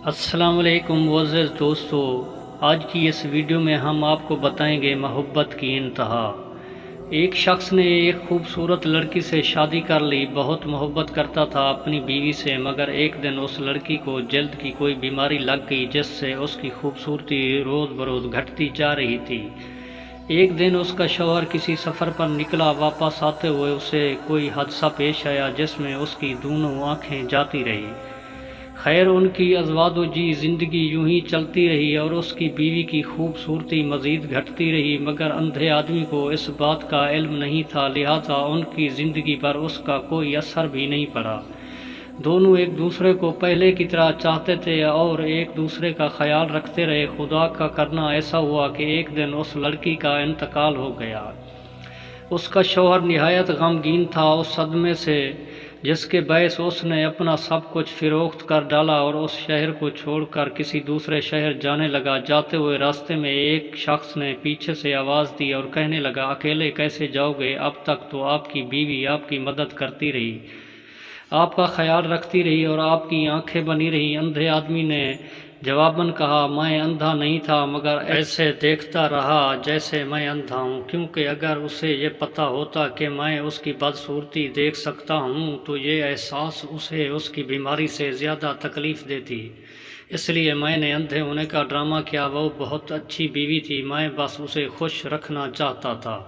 السلام علیکم معزز دوستو، آج کی اس ویڈیو میں ہم آپ کو بتائیں گے محبت کی انتہا۔ ایک شخص نے ایک خوبصورت لڑکی سے شادی کر لی، بہت محبت کرتا تھا اپنی بیوی سے، مگر ایک دن اس لڑکی کو جلد کی کوئی بیماری لگ گئی جس سے اس کی خوبصورتی روز بروز گھٹتی جا رہی تھی۔ ایک دن اس کا شوہر کسی سفر پر نکلا، واپس آتے ہوئے اسے کوئی حادثہ پیش آیا جس میں اس کی دونوں آنکھیں جاتی رہی۔ خیر، ان کی ازواجی زندگی یوں ہی چلتی رہی اور اس کی بیوی کی خوبصورتی مزید گھٹتی رہی، مگر اندھے آدمی کو اس بات کا علم نہیں تھا، لہٰذا ان کی زندگی پر اس کا کوئی اثر بھی نہیں پڑا۔ دونوں ایک دوسرے کو پہلے کی طرح چاہتے تھے اور ایک دوسرے کا خیال رکھتے رہے۔ خدا کا کرنا ایسا ہوا کہ ایک دن اس لڑکی کا انتقال ہو گیا۔ اس کا شوہر نہایت غمگین تھا اس صدمے سے، جس کے باعث اس نے اپنا سب کچھ فروخت کر ڈالا اور اس شہر کو چھوڑ کر کسی دوسرے شہر جانے لگا۔ جاتے ہوئے راستے میں ایک شخص نے پیچھے سے آواز دی اور کہنے لگا، اکیلے کیسے جاؤ گے؟ اب تک تو آپ کی بیوی آپ کی مدد کرتی رہی، آپ کا خیال رکھتی رہی اور آپ کی آنکھیں بنی رہی۔ اندھے آدمی نے جواباً کہا، میں اندھا نہیں تھا، مگر ایسے دیکھتا رہا جیسے میں اندھا ہوں، کیونکہ اگر اسے یہ پتہ ہوتا کہ میں اس کی بدصورتی دیکھ سکتا ہوں تو یہ احساس اسے اس کی بیماری سے زیادہ تکلیف دیتی، اس لیے میں نے اندھے ہونے کا ڈرامہ کیا۔ وہ بہت اچھی بیوی تھی، میں بس اسے خوش رکھنا چاہتا تھا۔